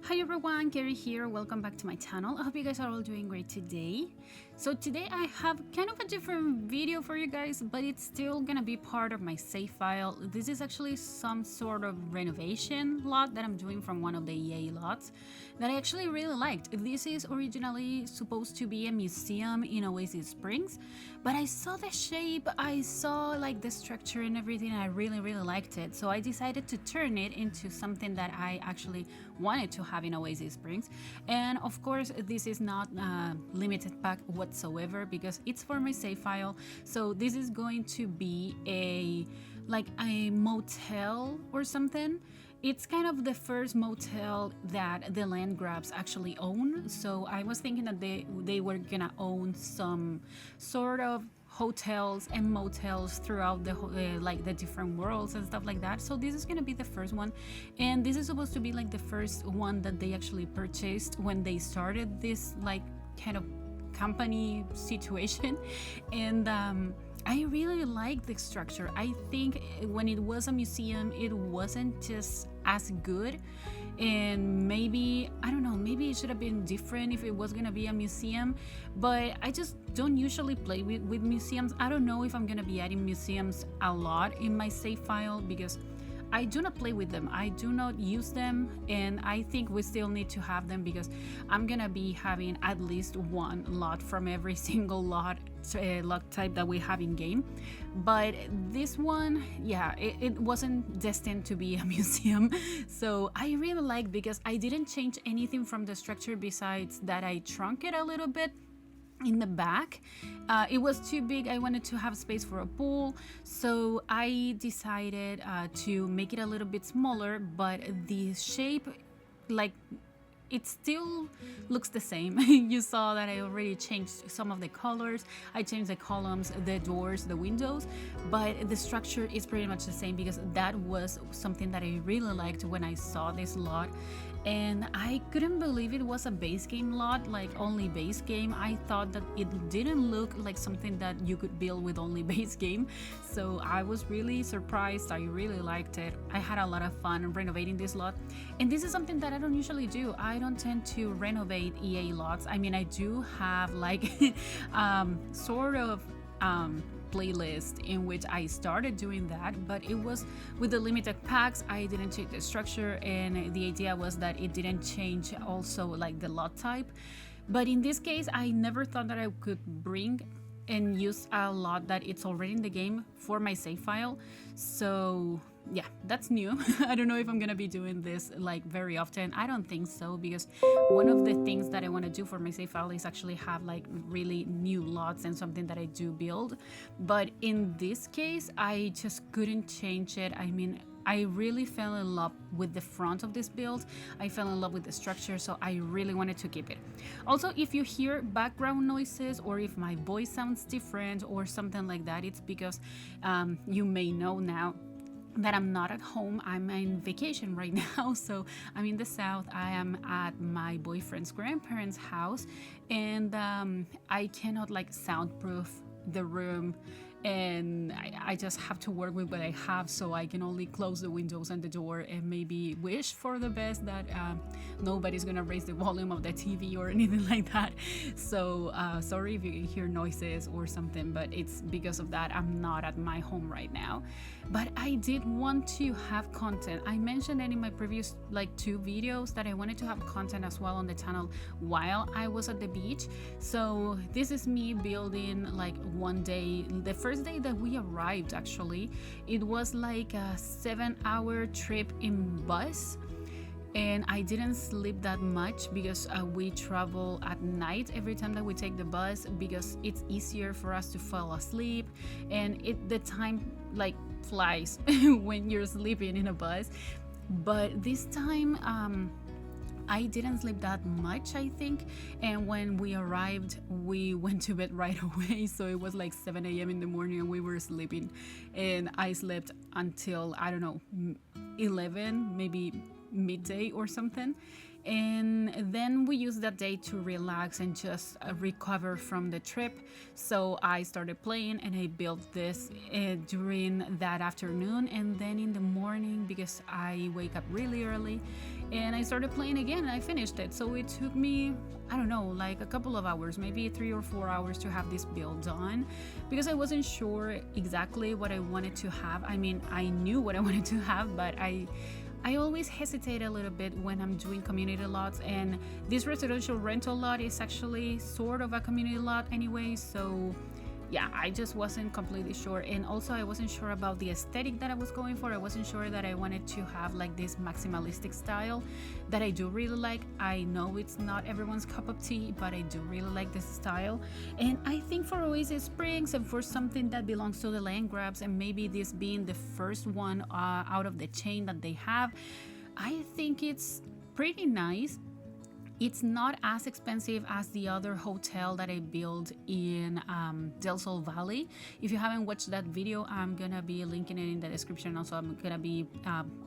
Hi everyone, Kaary here. Welcome back to my channel. I hope you guys are all doing great today. So today I have kind of a different video for you guys, but it's still gonna be part of my save file. This is actually some sort of renovation lot that I'm doing from one of the EA lots that I actually really liked. This is originally supposed to be a museum in Oasis Springs, but I saw the shape, I saw like the structure and everything, and I really liked it. So I decided to turn it into something that I actually wanted to have in Oasis Springs. And of course this is not a limited pack whatsoever because it's for my save file. So this is going to be a motel or something. It's kind of the first motel that the LANDGRAABs actually own. So I was thinking that they were gonna own some sort of hotels and motels throughout the the different worlds and stuff like that. So this is gonna be the first one, and this is supposed to be like the first one that they actually purchased when they started this like kind of company situation. And I really like the structure. I think when it was a museum it wasn't just as good, and maybe, I don't know, maybe it should have been different if it was gonna be a museum, but I just don't usually play with museums. I don't know if I'm gonna be adding museums a lot in my save file because I do not play with them, I do not use them, and I think we still need to have them because I'm gonna be having at least one lot from every single lot type that we have in game. But this one, yeah, it wasn't destined to be a museum. So I really like, because I didn't change anything from the structure besides that I shrunk it a little bit in the back. It was too big. I wanted to have space for a pool, so I decided to make it a little bit smaller, but the shape, like, it still looks the same. You saw that I already changed some of the colors. I changed the columns, the doors, the windows, but the structure is pretty much the same because that was something that I really liked when I saw this lot. And I couldn't believe it was a base game lot, like only base game. I thought that it didn't look like something that you could build with only base game. So I was really surprised. I really liked it. I had a lot of fun renovating this lot. And this is something that I don't usually do. I don't tend to renovate EA lots. I mean, I do have like sort of playlist in which I started doing that, but it was with the limited packs. I didn't change the structure, and the idea was that it didn't change also like the lot type. But in this case I never thought that I could bring and use a lot that it's already in the game for my save file. So yeah, that's new. I don't know if I'm gonna be doing this like very often. I don't think so, because one of the things that I want to do for my save file is actually have like really new lots and something that I do build. But in this case I just couldn't change it. I mean, I really fell in love with the front of this build. I fell in love with the structure, so I really wanted to keep it. Also, if you hear background noises or if my voice sounds different or something like that, it's because you may know now that I'm not at home. I'm in vacation right now, so I'm in the south. I am at my boyfriend's grandparents' house, and I cannot like soundproof the room, and I just have to work with what I have, so I can only close the windows and the door and maybe wish for the best that nobody's gonna raise the volume of the TV or anything like that. So sorry if you hear noises or something, but it's because of that. I'm not at my home right now, but I did want to have content. I mentioned it in my previous like 2 videos that I wanted to have content as well on the channel while I was at the beach. So this is me building like one day. The first day that we arrived, actually, it was like a 7-hour trip in bus, and I didn't sleep that much because we travel at night every time that we take the bus, because it's easier for us to fall asleep, and the time like flies when you're sleeping in a bus. But this time I didn't sleep that much, I think, and when we arrived we went to bed right away. So it was like 7 a.m. in the morning and we were sleeping, and I slept until, I don't know, 11, maybe midday or something. And then we used that day to relax and just recover from the trip. So I started playing and I built this during that afternoon, and then in the morning, because I wake up really early, and I started playing again and I finished it. So it took me, I don't know, like a couple of hours, maybe 3 or 4 hours to have this build done, because I wasn't sure exactly what I wanted to have. I mean, I knew what I wanted to have, but I always hesitate a little bit when I'm doing community lots, and this residential rental lot is actually sort of a community lot anyway, so yeah, I just wasn't completely sure. And also I wasn't sure about the aesthetic that I was going for. I wasn't sure that I wanted to have like this maximalistic style that I do really like. I know it's not everyone's cup of tea, but I do really like this style. And I think for Oasis Springs and for something that belongs to the land grabs, and maybe this being the first one out of the chain that they have, I think it's pretty nice. It's not as expensive as the other hotel that I built in Del Sol Valley. If you haven't watched that video, I'm gonna be linking it in the description. Also, I'm gonna be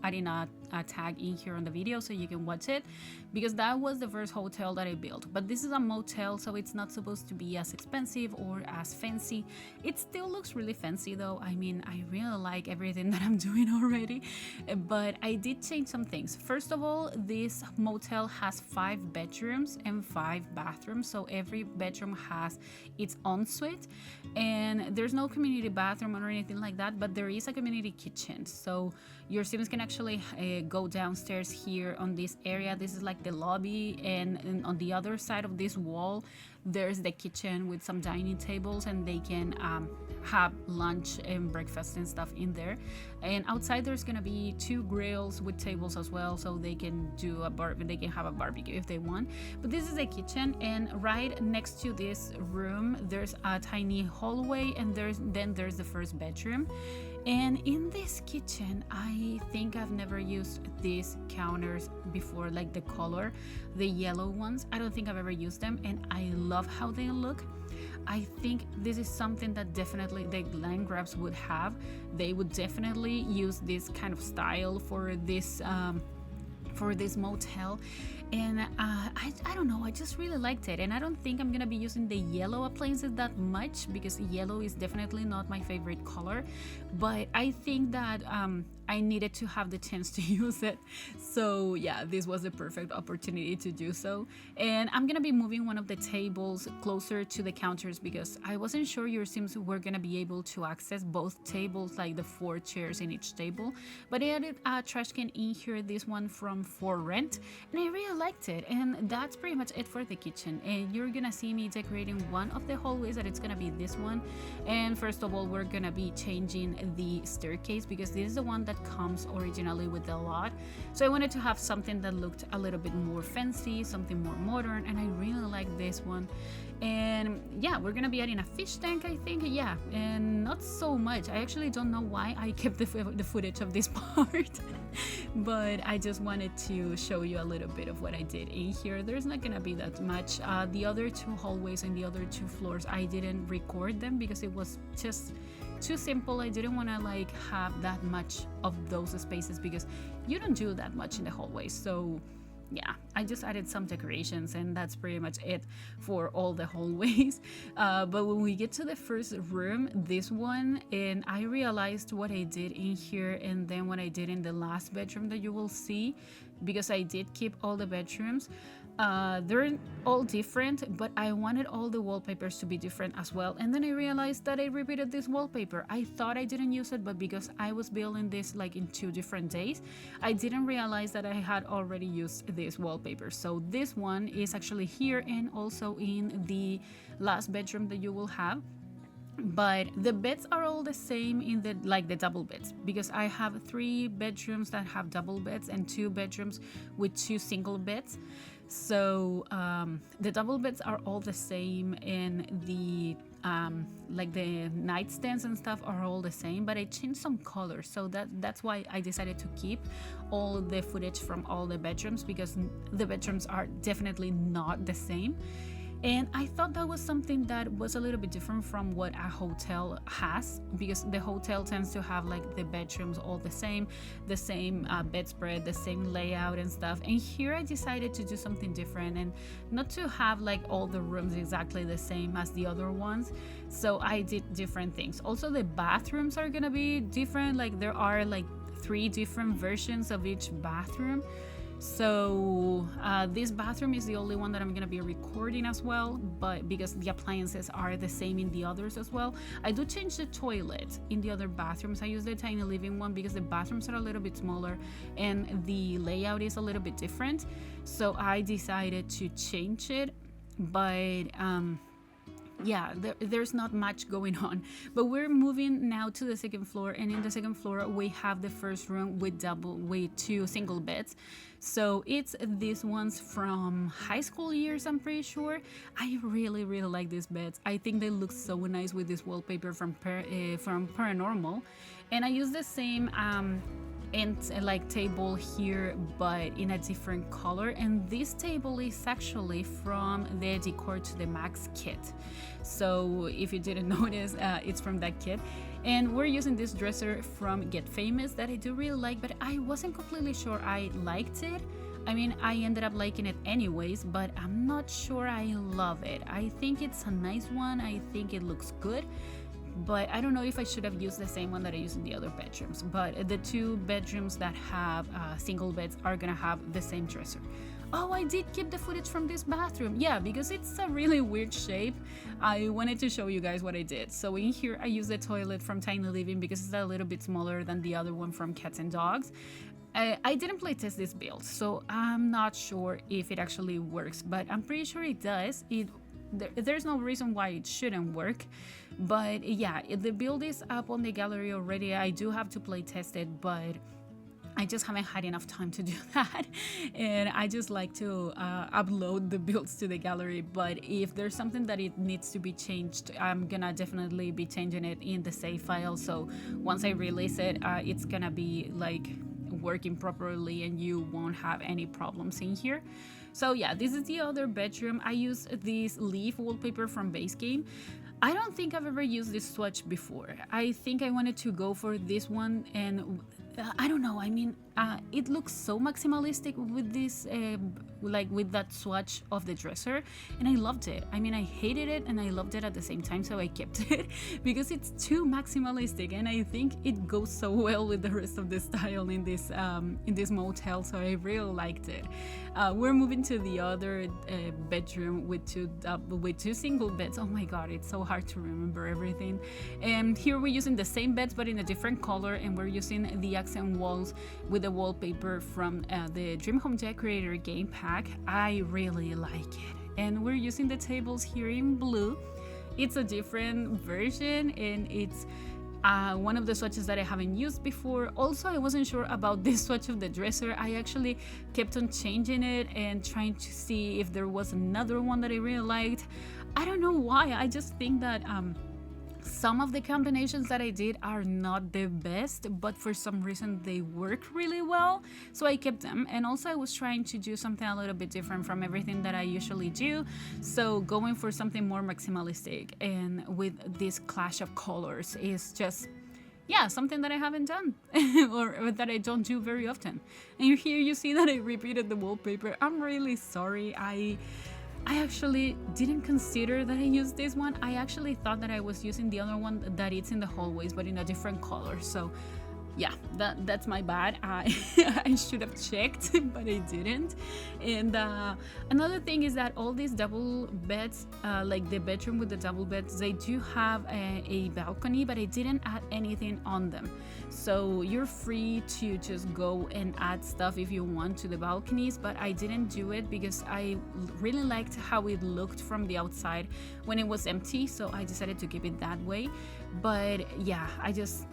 adding a tag in here on the video so you can watch it, because that was the first hotel that I built. But this is a motel, so it's not supposed to be as expensive or as fancy. It still looks really fancy though. I mean, I really like everything that I'm doing already, but I did change some things. First of all, this motel has 5 bedrooms and 5 bathrooms, so every bedroom has its own suite, and there's no community bathroom or anything like that, but there is a community kitchen, so your Sims can actually go downstairs here on this area. This is like the lobby, and on the other side of this wall there's the kitchen with some dining tables, and they can have lunch and breakfast and stuff in there. And outside there's gonna be 2 grills with tables as well, so they can do they can have a barbecue if they want. But this is the kitchen, and right next to this room there's a tiny hallway, and then there's the first bedroom. And in this kitchen, I think I've never used these counters before, like the color, the yellow ones. I don't think I've ever used them, and I love how they look. I think this is something that definitely the land grabs would have. They would definitely use this kind of style for this motel. And I don't know, I just really liked it. And I don't think I'm gonna be using the yellow appliances that much, because yellow is definitely not my favorite color, but I think that I needed to have the chance to use it. So yeah, this was the perfect opportunity to do so. And I'm gonna be moving one of the tables closer to the counters, because I wasn't sure your Sims were gonna be able to access both tables, like the 4 chairs in each table. But I added a trash can in here, this one from For Rent, and I really liked it. And that's pretty much it for the kitchen. And you're gonna see me decorating one of the hallways, that it's gonna be this one. And first of all, we're gonna be changing the staircase, because this is the one that comes originally with the lot. So I wanted to have something that looked a little bit more fancy, something more modern, and I really like this one. And yeah, we're gonna be adding a fish tank, I think. Yeah, and not so much. I actually don't know why I kept the footage of this part but I just wanted to show you a little bit of what I did in here. There's not gonna be that much. The other 2 hallways and the other 2 floors, I didn't record them because it was just too simple. I didn't want to like have that much of those spaces, because you don't do that much in the hallways. So yeah, I just added some decorations, and that's pretty much it for all the hallways. But when we get to the first room, this one, and I realized what I did in here and then what I did in the last bedroom that you will see, because I did keep all the bedrooms. They're all different, but I wanted all the wallpapers to be different as well. And then I realized that I repeated this wallpaper. I thought I didn't use it, but because I was building this like in 2 different days, I didn't realize that I had already used this wallpaper. So this one is actually here and also in the last bedroom that you will have. But the beds are all the same in the like the double beds, because I have 3 bedrooms that have double beds and 2 bedrooms with 2 single beds. So the double beds are all the same, and the like the nightstands and stuff are all the same, but I changed some colors. So that's why I decided to keep all the footage from all the bedrooms, because the bedrooms are definitely not the same. And I thought that was something that was a little bit different from what a hotel has, because the hotel tends to have like the bedrooms all the same bedspread, the same layout and stuff. And here I decided to do something different and not to have like all the rooms exactly the same as the other ones. So I did different things. Also, the bathrooms are gonna be different. Like there are like 3 different versions of each bathroom. So this bathroom is the only one that I'm gonna be recording as well, but because the appliances are the same in the others as well. I do change the toilet in the other bathrooms. I use the tiny living one because the bathrooms are a little bit smaller and the layout is a little bit different. So I decided to change it, but yeah, there's not much going on. But we're moving now to the second floor, and in the second floor we have the first room with two single beds. So it's these ones from high school years, I'm pretty sure. I really like these beds. I think they look so nice with this wallpaper from Paranormal, and I use the same and like table here, but in a different color. And this table is actually from the Decor to the Max kit. So if you didn't notice, it's from that kit. And we're using this dresser from Get Famous that I do really like, but I wasn't completely sure I liked it. I mean, I ended up liking it anyways, but I'm not sure I love it. I think it's a nice one. I think it looks good, but I don't know if I should have used the same one that I used in the other bedrooms. But the two bedrooms that have single beds are gonna have the same dresser. Oh, I did keep the footage from this bathroom. Yeah, because it's a really weird shape. I wanted to show you guys what I did. So in here, I used the toilet from Tiny Living because it's a little bit smaller than the other one from Cats and Dogs. I didn't play test this build, so I'm not sure if it actually works, but I'm pretty sure it does. There's no reason why it shouldn't work. But yeah, the build is up on the gallery already. I do have to play test it, but I just haven't had enough time to do that, and I just like to upload the builds to the gallery. But if there's something that it needs to be changed, I'm gonna definitely be changing it in the save file, so once I release it, it's gonna be like working properly and you won't have any problems in here. So yeah, this is the other bedroom. I use this leaf wallpaper from Base Game. I don't think I've ever used this swatch before. I think I wanted to go for this one, and I don't know, I mean, it looks so maximalistic with this, like with that swatch of the dresser, and I loved it. I mean, I hated it and I loved it at the same time, so I kept it because it's too maximalistic, and I think it goes so well with the rest of the style in this motel, so I really liked it. We're moving to the other bedroom with two single beds. Oh my god, it's so hard to remember everything. And here we're using the same beds but in a different color, and we're using the accent walls with the wallpaper from the Dream Home Decorator game pack. I really like it. And we're using the tables here in blue. It's a different version, and it's one of the swatches that I haven't used before. Also, I wasn't sure about this swatch of the dresser. I actually kept on changing it and trying to see if there was another one that I really liked. I don't know why. I just think that some of the combinations that I did are not the best, but for some reason they work really well, so I kept them. And also I was trying to do something a little bit different from everything that I usually do, so going for something more maximalistic and with this clash of colors is just, yeah, something that I haven't done or that I don't do very often. And here you see that I repeated the wallpaper. I'm really sorry. I actually didn't consider that I used this one. I actually thought that I was using the other one that it's in the hallways but in a different color. So yeah, that's my bad. I should have checked, but I didn't. And another thing is that all these double beds, like the bedroom with the double beds, they do have a balcony, but I didn't add anything on them. So you're free to just go and add stuff if you want to the balconies, but I didn't do it because I really liked how it looked from the outside when it was empty, so I decided to keep it that way. But yeah, I just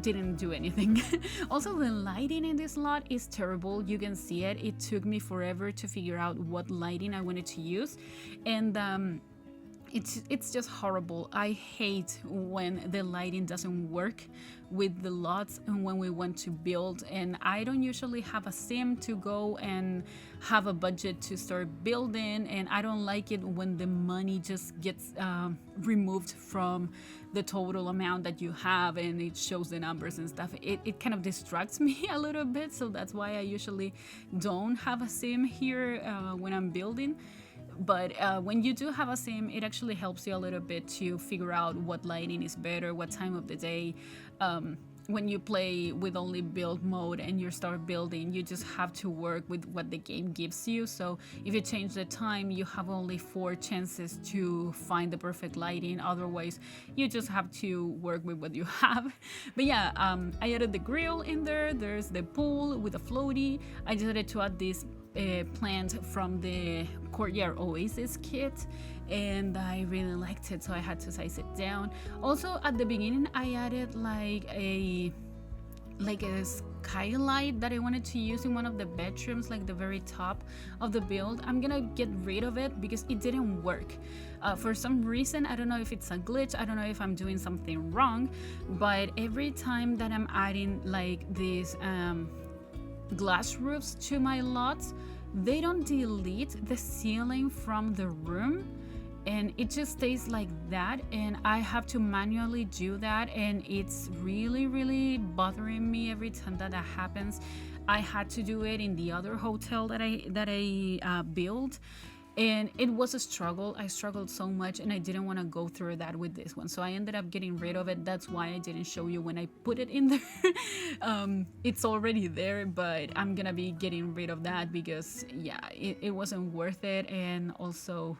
didn't do anything. Also, the lighting in this lot is terrible. You can see it. It took me forever to figure out what lighting I wanted to use, and it's just horrible. I hate when the lighting doesn't work with the lots and when we want to build, and I don't usually have a sim to go and have a budget to start building, and I don't like it when the money just gets removed from the total amount that you have and it shows the numbers and stuff. It kind of distracts me a little bit, so that's why I usually don't have a sim here when I'm building. But when you do have a sim, it actually helps you a little bit to figure out what lighting is better, what time of the day. when you play with only build mode and you start building, you just have to work with what the game gives you. So if you change the time, you have only 4 chances to find the perfect lighting. Otherwise, you just have to work with what you have. But yeah, I added the grill in there. There's the pool with a floaty. I decided to add this plant from the KaarySims Oasis kit, and I really liked it, so I had to size it down. Also at the beginning I added like a skylight that I wanted to use in one of the bedrooms, like the very top of the build. I'm gonna get rid of it because it didn't work for some reason. I don't know if it's a glitch, I don't know if I'm doing something wrong, but every time that I'm adding like these glass roofs to my lots, they don't delete the ceiling from the room, and it just stays like that, and I have to manually do that, and it's really bothering me every time that happens. I had to do it in the other hotel that I built, and it was a struggle. I struggled so much, and I didn't want to go through that with this one, so I ended up getting rid of it. That's why I didn't show you when I put it in there. It's already there, but I'm gonna be getting rid of that because yeah, it wasn't worth it, and also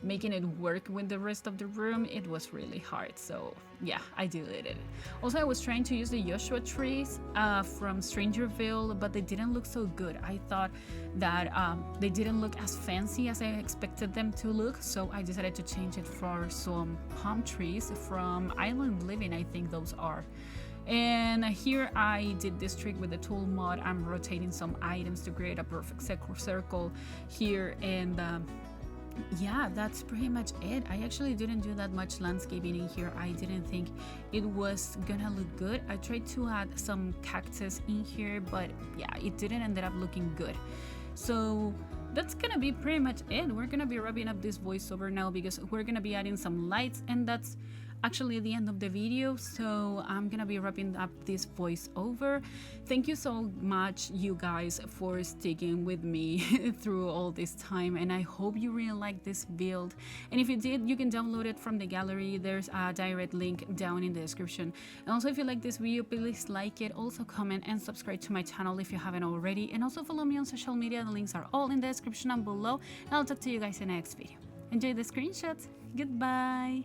making it work with the rest of the room, it was really hard. So yeah, I deleted it. Also, I was trying to use the Joshua trees from Strangerville, but they didn't look so good. I thought that they didn't look as fancy as I expected them to look, so I decided to change it for some palm trees from Island Living, I think those are. And here I did this trick with the tool mod. I'm rotating some items to create a perfect circle here, and yeah, that's pretty much it. I actually didn't do that much landscaping in here. I didn't think it was gonna look good. I tried to add some cactus in here, but yeah, it didn't end up looking good. So that's gonna be pretty much it. We're gonna be wrapping up this voiceover now because we're gonna be adding some lights, and that's actually the end of the video. So I'm gonna be wrapping up this voiceover. Thank you so much, you guys, for sticking with me through all this time, and I hope you really like this build. And if you did, you can download it from the gallery. There's a direct link down in the description. And also, if you like this video, please like it, also comment and subscribe to my channel if you haven't already, and also follow me on social media. The links are all in the description and below, and I'll talk to you guys in the next video. Enjoy the screenshots. Goodbye.